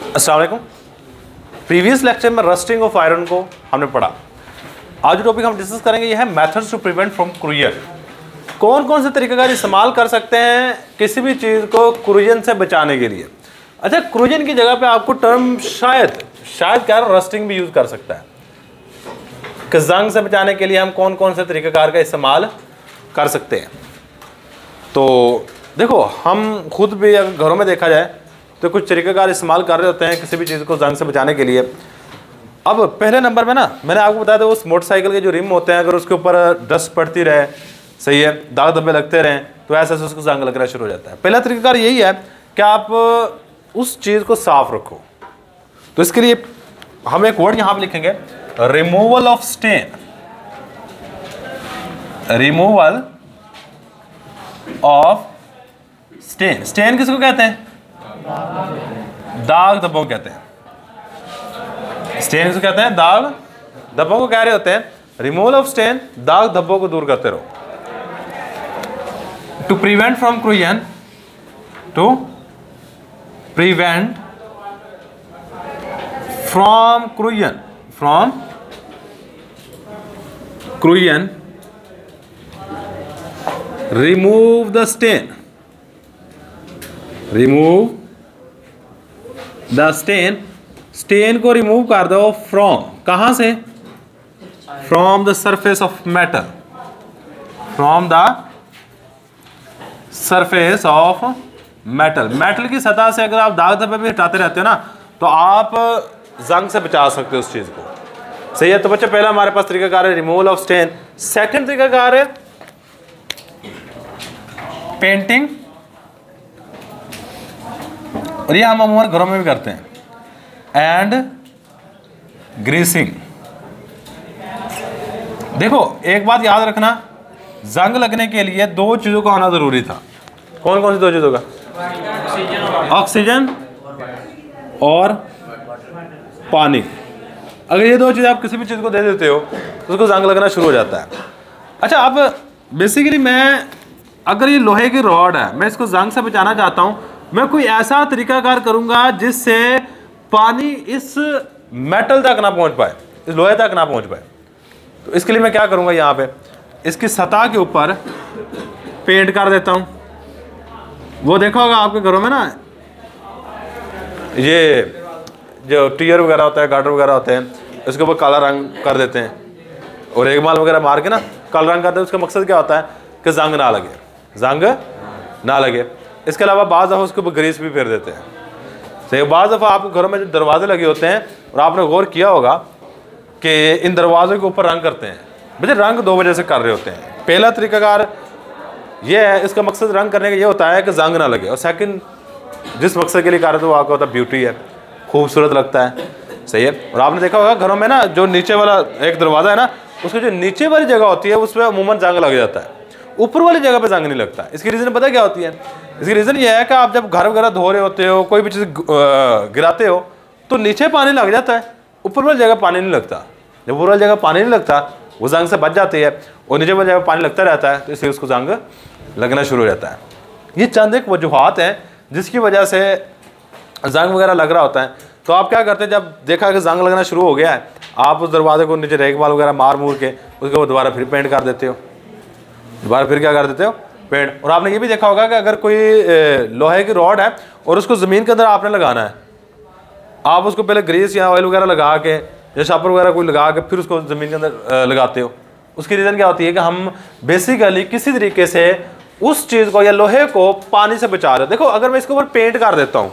अस्सलाम वालेकुम। Previous lecture में रस्टिंग ऑफ आयरन को हमने पढ़ा। आज जो टॉपिक हम डिस्कस करेंगे ये है मेथड्स टू प्रिवेंट फ्रॉम क्रूजन। कौन कौन से तरीक़ेकार इस्तेमाल कर सकते हैं किसी भी चीज़ को क्रूजन से बचाने के लिए। अच्छा, क्रूजन की जगह पे आपको टर्म शायद क्या रस्टिंग भी यूज़ कर सकता है कि जंग से बचाने के लिए हम कौन कौन से तरीक़ेकार का इस्तेमाल कर सकते हैं। तो देखो, हम खुद भी अगर घरों में देखा जाए तो कुछ तरीक़ेकार इस्तेमाल कर रहे होते हैं किसी भी चीज़ को जंग से बचाने के लिए। अब पहले नंबर में ना मैंने आपको बताया था उस मोटरसाइकिल के जो रिम होते हैं, अगर उसके ऊपर डस्ट पड़ती रहे, सही है, दाग धब्बे लगते रहें तो ऐसे ऐसे उसको जंग लगना शुरू हो जाता है। पहला तरीक़ेकार यही है कि आप उस चीज़ को साफ रखो। तो इसके लिए हम एक वर्ड यहाँ पर लिखेंगे, removal of stain. Removal of stain. Stain किसको कहते हैं? दाग धब्बों कहते हैं। स्टेन किसको कहते हैं? दाग धब्बों को कह रहे होते हैं। रिमूवल ऑफ स्टेन, दाग धब्बों को दूर करते रहो। To prevent from corrosion, to prevent from corrosion, from corrosion, remove the stain, remove the stain. Stain को रिमूव कर दो फ्रॉम, कहां से? From the surface of metal, from the surface of metal. Metal की सतह से अगर आप दाग धब्बे भी हटाते रहते हो ना तो आप जंग से बचा सकते हो उस चीज को, सही है। तो बच्चे, पहला हमारे पास तरीकाकार है रिमूवल ऑफ स्टेन। सेकंड तरीकाकार है पेंटिंग, और ये हम अमूमन घरों में भी करते हैं, एंड ग्रीसिंग। देखो, एक बात याद रखना, जंग लगने के लिए दो चीजों का आना जरूरी था। कौन कौन सी दो चीजों का? ऑक्सीजन और पानी। अगर ये दो चीज आप किसी भी चीज को दे देते हो तो उसको जंग लगना शुरू हो जाता है। अच्छा, अब बेसिकली मैं, अगर ये लोहे की रॉड है, मैं इसको जंग से बचाना चाहता हूं, मैं कोई ऐसा तरीकाकार करूंगा जिससे पानी इस मेटल तक ना पहुंच पाए, इस लोहे तक ना पहुंच पाए। तो इसके लिए मैं क्या करूंगा, यहाँ पे इसकी सतह के ऊपर पेंट कर देता हूं। वो देखा होगा आपके घरों में ना, ये जो टीयर वगैरह होता है, गार्डर वगैरह होते हैं, इसके ऊपर काला रंग कर देते हैं और एक माल वगैरह मार के ना काला रंग करते हैं। उसका मकसद क्या होता है कि जंग ना लगे, जंग ना लगे। इसके अलावा बाज़ दफ़ा उसके ऊपर ग्रीस भी फेर देते हैं। सही, बाज़ दफ़ा आपके घरों में जो दरवाजे लगे होते हैं, और आपने गौर किया होगा कि इन दरवाज़ों के ऊपर रंग करते हैं। बच्चे, रंग दो वजह से कर रहे होते हैं। पहला तरीकाकार ये है, इसका मकसद रंग करने का ये होता है कि जंग ना लगे, और सेकंड जिस मकसद के लिए कर रहे तो आपका होता है ब्यूटी है, खूबसूरत लगता है, सही है। और आपने देखा होगा घरों में ना जो नीचे वाला एक दरवाज़ा है ना, उसकी जो नीचे वाली जगह होती है उस पर अमूमन जंग लग जाता है, ऊपर वाली जगह पे जंग नहीं लगता। इसकी रीज़न पता क्या होती है? इसकी रीज़न ये है कि आप जब घर वगैरह धो रहे होते हो, कोई भी चीज़ गिराते हो तो नीचे पानी लग जाता है, ऊपर वाली जगह पानी नहीं लगता। जब ऊपर वाली जगह पानी नहीं लगता वो जंग से बच जाती है, और नीचे वाली जगह पानी लगता रहता है, तो इसलिए उसको जंग लगना शुरू हो जाता है। ये चंद एक वजूहात हैं जिसकी वजह से जंग वगैरह लग रहा होता है। तो आप क्या करते हैं, जब देखा कि जंग लगना शुरू हो गया है, आप उस दरवाजे को नीचे रेगमाल वगैरह मार मूर के उसके बाद दोबारा फिर पेंट कर देते हो, दोबारा फिर क्या कर देते हो, पेंट। और आपने ये भी देखा होगा कि अगर कोई लोहे की रॉड है और उसको ज़मीन के अंदर आपने लगाना है, आप उसको पहले ग्रीस या ऑयल वगैरह लगा के या शापर वगैरह कोई लगा के फिर उसको ज़मीन के अंदर लगाते हो। उसकी रीज़न क्या होती है कि हम बेसिकली किसी तरीके से उस चीज़ को या लोहे को पानी से बचा रहे हो। देखो, अगर मैं इसके ऊपर पेंट कर देता हूँ,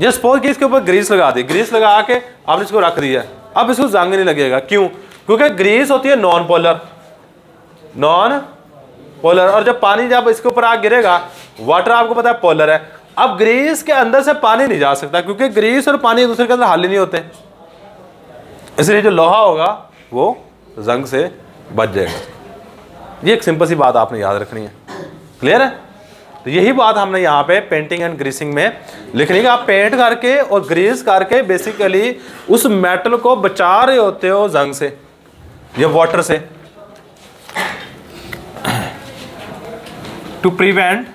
या सपोज कि इसके ऊपर ग्रीस लगा दी, ग्रीस लगा के आपने इसको रख दिया, अब इसको जंग नहीं लगेगा। क्यों? क्योंकि ग्रीस होती है नॉन पोलर, नॉन पोलर, और जब पानी जब इसके ऊपर आग गिरेगा, वाटर आपको पता है पोलर है। अब ग्रीस के अंदर से पानी नहीं जा सकता क्योंकि ग्रीस और पानी एक दूसरे के अंदर हाल ही नहीं होते, इसलिए जो लोहा होगा वो जंग से बच जाएगा। ये एक सिंपल सी बात आपने याद रखनी है। क्लियर है? तो यही बात हमने यहाँ पे पेंटिंग एंड ग्रीसिंग में लिखनी है। आप पेंट करके और ग्रीस करके बेसिकली उस मेटल को बचा रहे होते हो जंग से या वाटर से। To prevent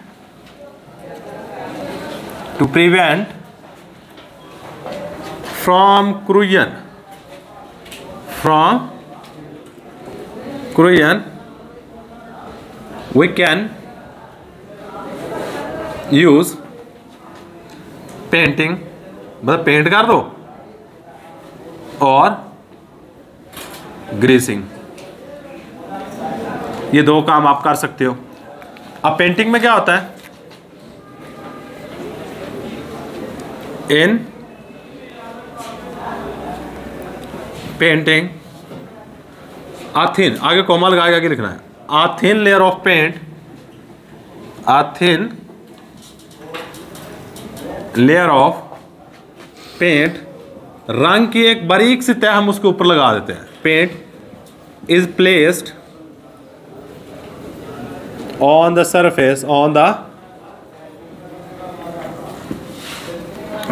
from Korean we can use painting, मतलब पेंट कर दो, और ग्रीसिंग, ये दो काम आप कर सकते हो। अब पेंटिंग में क्या होता है, इन पेंटिंग a thin, आगे कोमा लगा के आगे लिखना है, a thin layer of paint, a thin layer of paint, रंग की एक बारीक सी तह हम उसके ऊपर लगा देते हैं। Paint is placed on the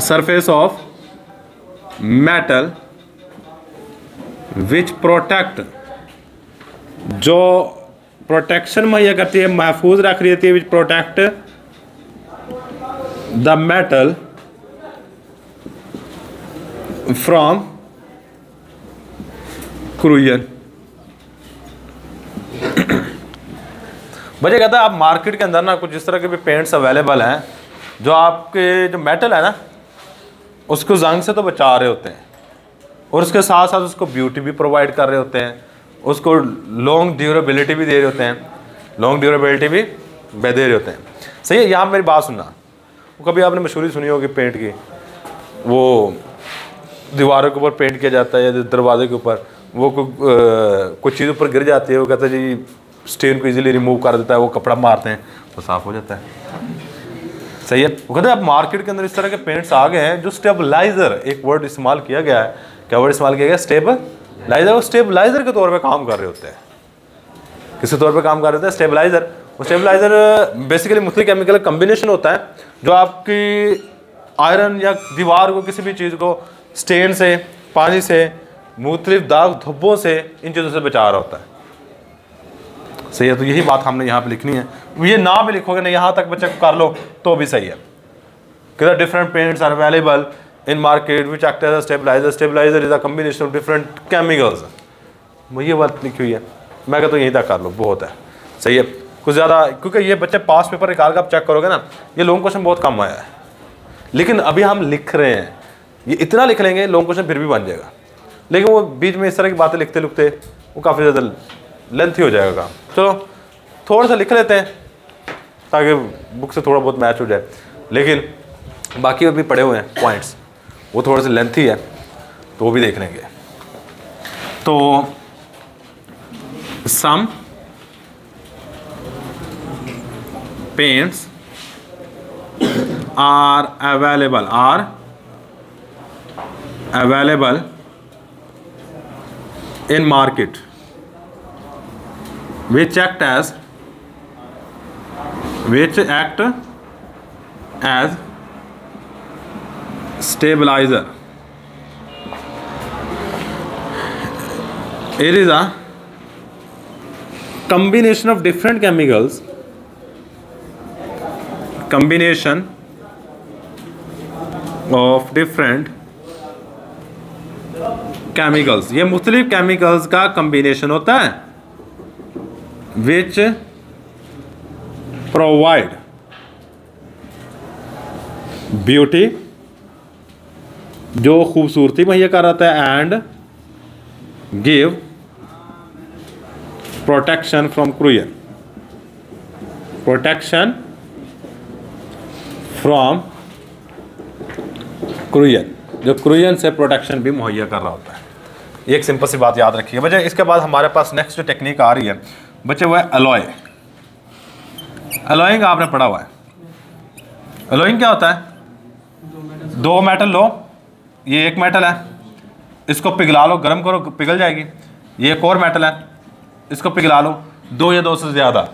surface of metal which protect, जो प्रोटेक्शन मुहैया करती है, महफूज रख रही है, which protect the metal from corrosion. मुझे कहता है आप मार्केट के अंदर ना कुछ इस तरह के भी पेंट्स अवेलेबल हैं जो आपके जो मेटल है ना उसको जंग से तो बचा रहे होते हैं, और उसके साथ साथ उसको ब्यूटी भी प्रोवाइड कर रहे होते हैं, उसको लॉन्ग ड्यूरेबिलिटी भी दे रहे होते हैं, लॉन्ग ड्यूरेबिलिटी भी दे रहे होते हैं। सही है। यहाँ मेरी बात सुनना, वो कभी आपने मशहूरी सुनी होगी पेंट की, वो दीवारों के ऊपर पेंट किया जाता है या दरवाजे के ऊपर, वो कुछ चीज़ ऊपर गिर जाती है, वो कहते हैं जी स्टेन को इजीली रिमूव कर देता है, वो कपड़ा मारते हैं तो साफ़ हो जाता है। सही है। वो कहते हैं अब मार्केट के अंदर इस तरह के पेंट्स आ गए हैं जो स्टेबलाइजर, एक वर्ड इस्तेमाल किया गया है, क्या वर्ड इस्तेमाल किया गया, स्टेबलाइजर। वो स्टेबलाइजर के तौर पे काम कर रहे होते हैं। किस तौर पे काम कर रहे होते हैं, स्टेबलाइजर। वो स्टेबलाइजर बेसिकली मुख्तलिफ केमिकल कम्बिनेशन होता है जो आपकी आयरन या दीवार को, किसी भी चीज़ को स्टेन से, पानी से, मुख्तलिफ दाग धब्बों से, इन चीज़ों से बचा रहा होता है। सही है। तो यही बात हमने यहाँ पे लिखनी है। ये ना भी लिखोगे ना, यहाँ तक बच्चे को कर लो तो भी सही है। कि different paints are available in market which act as a stabiliser, stabiliser is a combination of different chemicals. ये बात लिखी हुई है, मैं कहता हूँ यहीं तक कर लो, बहुत है। सही है। कुछ ज़्यादा, क्योंकि ये बच्चे पास पेपर निकाल कर आप चेक करोगे ना, ये लॉन्ग क्वेश्चन बहुत कम आया है, लेकिन अभी हम लिख रहे हैं, ये इतना लिख लेंगे लॉन्ग क्वेश्चन फिर भी बन जाएगा, लेकिन वो बीच में इस तरह की बातें लिखते लिखते वो काफ़ी ज़्यादा लेंथी हो जाएगा काम। चलो थोड़ा सा लिख लेते हैं ताकि बुक से थोड़ा बहुत मैच हो जाए, लेकिन बाकी अभी पढ़े हुए हैं पॉइंट्स, वो थोड़े से लेंथी है तो वो भी देख लेंगे। तो some paints are available in market which act as stabilizer. It is a combination of different chemicals, ये मुख्तलिफ केमिकल्स का कम्बिनेशन होता है विच प्रोवाइड ब्यूटी, जो खूबसूरती मुहैया कराता है, एंड गिव प्रोटेक्शन फ्रॉम क्रूजन, जो क्रूजन से प्रोटेक्शन भी मुहैया कर रहा होता है। एक सिंपल सी बात याद रखिए बच्चे। इसके बाद हमारे पास नेक्स्ट जो टेक्निक आ रही है बच्चे वो है अलॉय। अलॉइंग आपने पढ़ा हुआ है। अलॉइंग क्या होता है, दो मेटल लो, ये एक मेटल है, इसको पिघला लो, गर्म करो, पिघल जाएगी। ये एक और मेटल है, इसको पिघला लो, दो या दो से ज़्यादा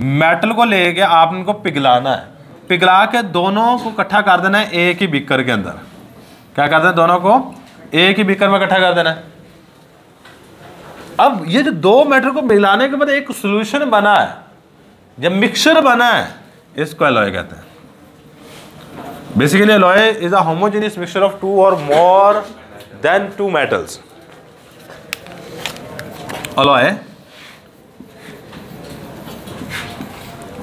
मेटल को लेके आपने इनको पिघलाना है। पिघला के दोनों को इकट्ठा कर देना है एक ही बीकर के अंदर। क्या कर देना है, दोनों को एक ही बीकर में इकट्ठा कर देना है। अब ये जो दो मेटल को मिलाने के बाद एक सॉल्यूशन बना है, जब मिक्सचर बना है, इसको अलॉय कहते हैं। Basically, alloy is a homogeneous mixture of two or more than two metals. Alloy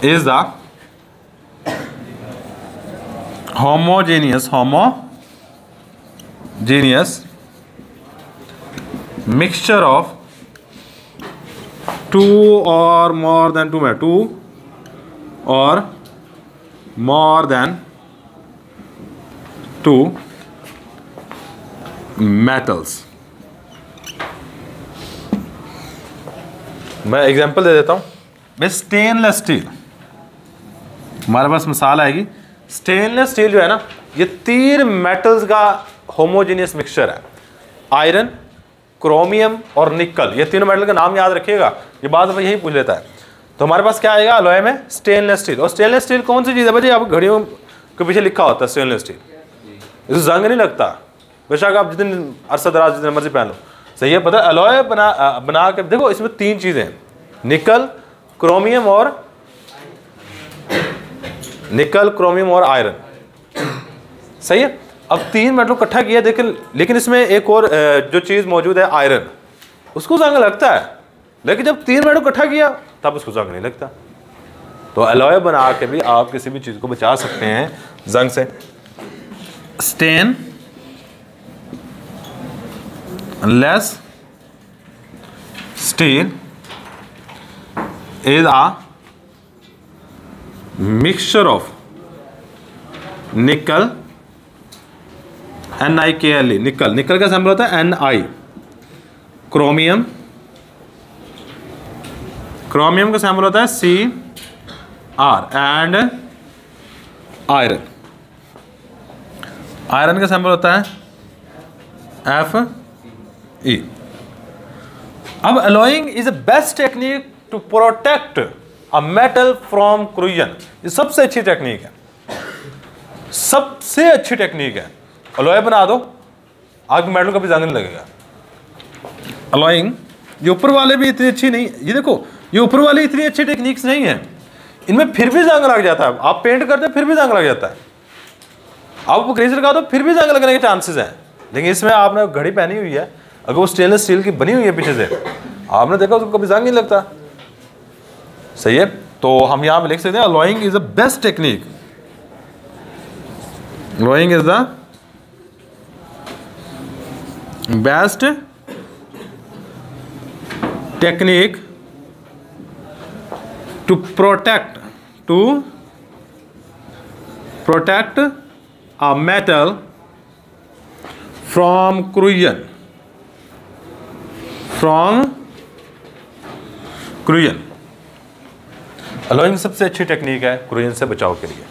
is the homogeneous mixture of two or more than two metals. Two or more than two metals. मैं example दे देता हूँ। भाई stainless steel, हमारे पास मिसाल आएगी। Stainless steel जो है ना, ये तीन मेटल्स का होमोजेनियस मिक्सचर है। आयरन, क्रोमियम और निकल, ये तीनों मेटल का नाम याद रखिएगा, ये बात यही पूछ लेता है। तो हमारे पास क्या आएगा अलॉय में? Stainless steel. और स्टेनलेस स्टील कौन सी चीज़ है भाई? आप घड़ियों के पीछे लिखा होता है स्टेनलेस स्टील, इससे जंग नहीं लगता, बेशक आप जितने अरसा दराज जितने मर्जी पहन लो। सही है, पता है? अलॉय बना के देखो, इसमें तीन चीज़ें हैं, निकल, क्रोमियम और आयरन। सही है। अब तीन मेटल इकट्ठा किया, लेकिन इसमें एक और जो चीज़ मौजूद है आयरन, उसको जंग लगता है। लेकिन जब तीन मेटल इकट्ठा किया तब उसको जंग नहीं लगता। तो अलॉय बना के भी आप किसी भी चीज़ को बचा सकते हैं जंग से। Stainless steel is a mixture of nickel, NiKle, निकल का सैंपल होता है Ni, क्रोमियम का सैंपल होता है Cr एंड आयरन का सैंपल होता है Fe। अब alloying is a best technique to protect a metal from corrosion. ये सबसे अच्छी टेक्निक है, सबसे अच्छी टेक्निक है। अलॉय बना दो, आगे मेटल का भी जंग नहीं लगेगा। अलॉइंग, ये ऊपर वाले भी इतनी अच्छी नहीं, ये देखो ये ऊपर वाली इतनी अच्छी टेक्निक्स नहीं है, इनमें फिर भी जंग लग जाता है। आप पेंट करते फिर भी जंग लग जाता है, आप ग्रेस लगा दो फिर भी जंग लगने के चांसेस हैं। लेकिन इसमें आपने घड़ी पहनी हुई है, अगर वो स्टेनलेस स्टील की बनी हुई है पीछे से, आपने देखा उसको कभी जंग नहीं लगता। सही है। तो हम यहां पे लिख सकते हैं alloying is the best technique, alloying is the best technique to protect a metal from corrosion, alloying सबसे अच्छी टेक्निक है क्रूजन से बचाव के लिए।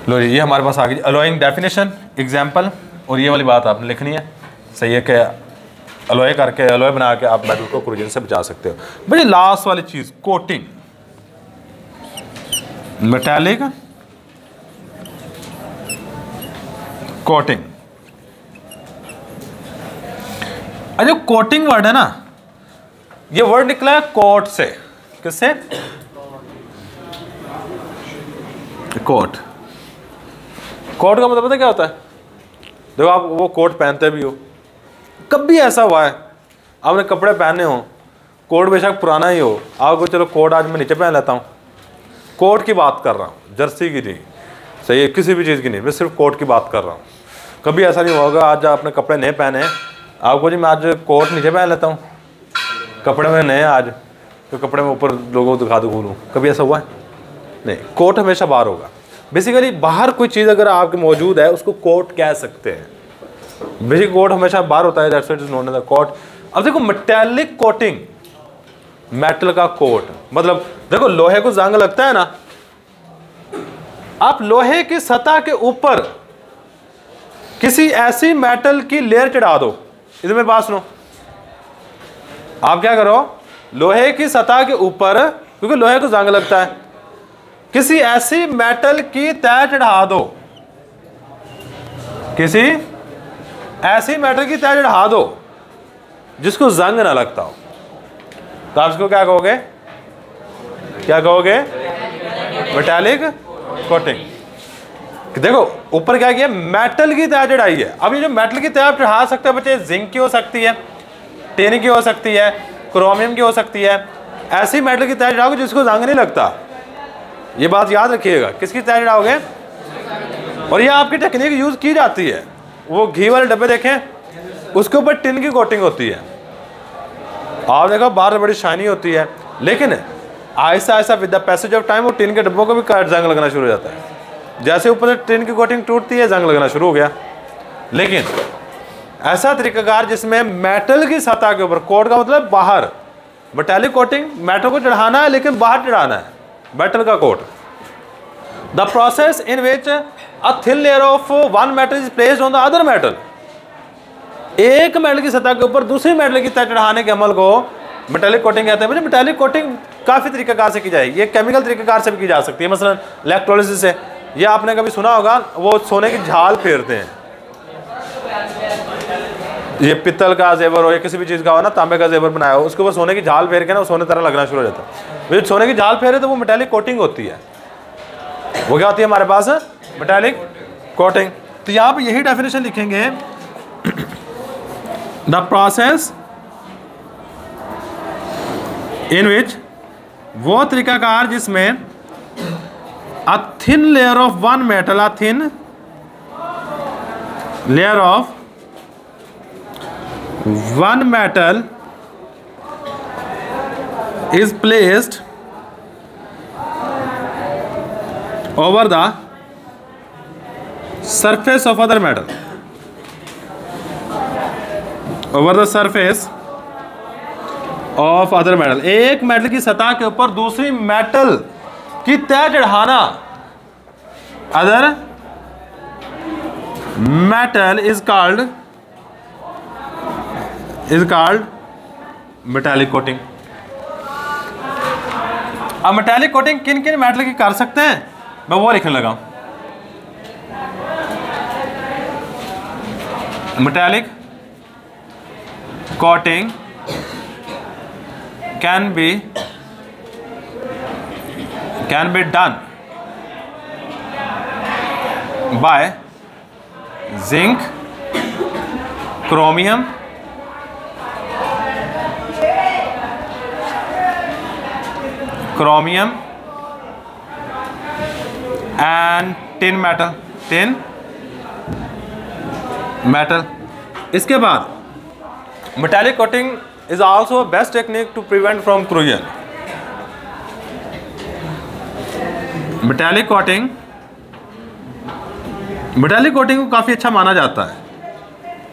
लो ये हमारे पास आ गई अलॉइंग डेफिनेशन, एग्जाम्पल, और ये वाली बात आपने लिखनी है। सही है कि अलॉय करके, अलॉय बना के आप मेटल को क्रूजन से बचा सकते हो। भाई लास्ट वाली चीज कोटिंग, मेटालिक कोटिंग। जो कोटिंग वर्ड है ना, ये वर्ड निकला है कोट से। किससे? कोट। कोट का मतलब पता क्या होता है? देखो आप वो कोट पहनते भी हो, कभी ऐसा हुआ है आपने कपड़े पहने हो, कोट बेशक पुराना ही हो, आपको चलो कोट आज मैं नीचे पहन लेता हूँ, कोट की बात कर रहा हूँ, जर्सी की नहीं। सही है, किसी भी चीज़ की नहीं, मैं सिर्फ कोट की बात कर रहा हूँ। कभी ऐसा नहीं होगा आज आपने कपड़े नए पहने, आपको जी मैं आज कोट नीचे पहन लेता हूँ, कपड़े में नए आज, तो कपड़े में ऊपर लोगों को दिखा दो घूमूँ, कभी ऐसा हुआ है? नहीं, कोट हमेशा बाहर होगा। बेसिकली बाहर कोई चीज़ अगर आपके मौजूद है उसको कोट कह सकते हैं। बेसिक कोट हमेशा बाहर होता है, that's what is known as the coat. अब देखो मेटालिक कोटिंग, मेटल का कोट मतलब देखो लोहे को जंग लगता है ना, आप लोहे की सतह के ऊपर किसी ऐसी मेटल की लेयर चढ़ा दो। इधर मेरी बात सुनो, आप क्या करो, लोहे की सतह के ऊपर, क्योंकि लोहे को जंग लगता है, किसी ऐसी मेटल की तह चढ़ा दो, किसी ऐसी मेटल की तह चढ़ा दो जिसको जंग ना लगता हो, तो आप इसको क्या कहोगे? क्या कहोगे? Metallic coating. कि देखो ऊपर क्या किया, मेटल की तय चढ़ाई है। अब ये जो मेटल की तय आप चढ़ा सकते हो बच्चे, जिंक की हो सकती है, टिन की हो सकती है, क्रोमियम की हो सकती है। ऐसी मेटल की तय चढ़ाओगे जिसको जंग नहीं लगता, ये बात याद रखिएगा। किसकी तय चढ़ाओगे? और ये आपकी टेक्निक यूज की जाती है। वो घी वाले डब्बे देखें, उसके ऊपर टिन की कोटिंग होती है, आप देखो बाहर बड़ी शाइनी होती है, लेकिन Aahista Aahista with the passage of time वो टिन के डब्बों को भी जंग लगना शुरू हो जाता है। जैसे ऊपर से टिन की कोटिंग टूटती है, जंग लगना शुरू हो गया। लेकिन ऐसा तरीकाकार जिसमें मेटल की सतह के ऊपर, कोट का मतलब बाहर, मेटालिक कोटिंग, मेटल को चढ़ाना है लेकिन बाहर चढ़ाना है, मेटल का coat. The process in which a thin layer of one metal is placed on the other metal, एक मेटल की सतह के ऊपर दूसरी मेटल की तय चढ़ाने के अमल को मेटालिक कोटिंग कहते हैं। मेटालिक कोटिंग काफ़ी तरीकाकार से की जाएगी, ये केमिकल तरीकाकार से भी की जा सकती है, मसलन इलेक्ट्रोलिसिस से। ये आपने कभी सुना होगा, वो सोने की झाल फेरते हैं, ये पित्तल का जेवर हो या किसी भी चीज़ का हो ना, तांबे का जेवर बनाया हो, उसके ऊपर सोने की झाल फेर के ना वो सोने तरह लगना शुरू हो जाता है। जो सोने की झाल फेरे तो वो मेटालिक कोटिंग होती है। वो क्या होती है हमारे पास? Metallic coating. तो यहाँ पे यही डेफिनेशन लिखेंगे, द प्रोसेस इन विच, वो तरीकाकार जिसमें अ thin layer of one metal, a thin layer of one metal is placed over the surface of other metal, over the surface of other metal। एक metal की सतह के ऊपर दूसरी मेटल की तय चढ़ाना, other metal is called metallic coating. अब मेटालिक कोटिंग किन किन मेटल की कर सकते हैं, मैं वो लिखने लगा। Metallic coating can be done by zinc, chromium, and tin metal. इसके बाद metallic coating is also best technique to prevent from corrosion. Metallic coating को काफ़ी अच्छा माना जाता है।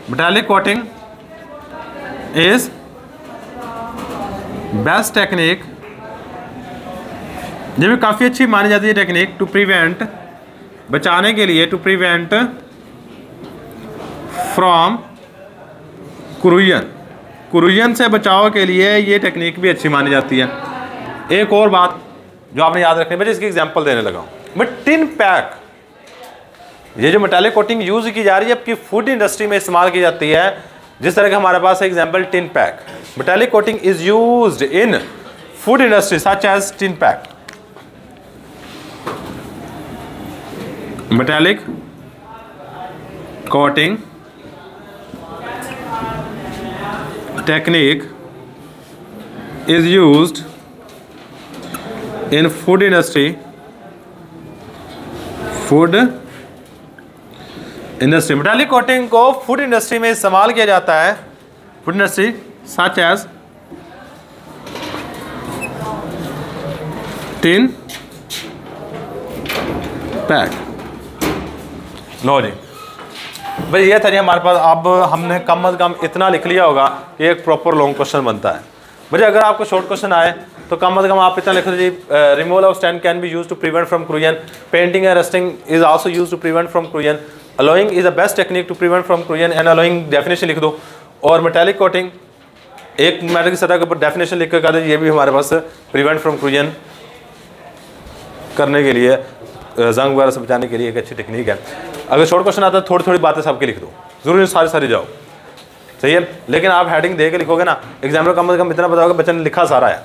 Metallic coating is best technique, ये भी काफ़ी अच्छी मानी जाती है टेक्निक, टू प्रिवेंट, बचाने के लिए, टू प्रिवेंट फ्रॉम क्रूजन से बचाव के लिए ये टेक्निक भी अच्छी मानी जाती है। एक और बात जो आपने याद रखनी है, मैं इसकी एग्जांपल देने लगा हूँ। मैं टिन पैक, ये जो मेटालिक कोटिंग यूज की जा रही है आपकी फूड इंडस्ट्री में इस्तेमाल की जाती है। जिस तरह का हमारे पास example tin pack, metallic coating is used in food industry such as tin pack. Metallic coating technique is used in food industry metallic coating को फूड इंडस्ट्री में इस्तेमाल किया जाता है, food industry such as tin pack. लो जी भाई, ये था जी हमारे पास। अब हमने कम अज़ कम इतना लिख लिया होगा कि एक प्रॉपर लॉन्ग क्वेश्चन बनता है। मुझे अगर आपको शॉर्ट क्वेश्चन आए तो कम अज़ कम आप इतना लिख लीजिए, removal of stand can be use to prevent from corrosion, painting and rusting is also use to prevent from corrosion, alloying is the best technique to prevent from corrosion and alloying definition लिख दो। और metallic coating एक metal की सतह के ऊपर definition लिख कर दीजिए, ये भी हमारे पास प्रिवेंट फ्रॉम क्रूजन करने के लिए, जंग वगैरह से बचाने के लिए एक अच्छी टेक्निक है। अगर शॉर्ट क्वेश्चन आता है थोड़ी थोड़ी बातें सबके लिख दो, जरूरी सारी जाओ, सही है। लेकिन आप हेडिंग दे के लिखोगे ना, एग्जाम में कम से कम इतना बताओगे बच्चे ने लिखा सारा है।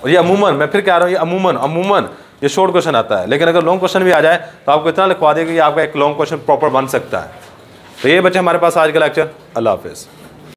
और ये अमूमन, मैं फिर कह रहा हूँ, ये अमूमन ये शॉर्ट क्वेश्चन आता है। लेकिन अगर लॉन्ग क्वेश्चन भी आ जाए तो आपको इतना लिखवा देगा कि आपका एक लॉन्ग क्वेश्चन प्रॉपर बन सकता है। तो ये बच्चे हमारे पास आज का लेक्चर। अल्लाह हाफिज़।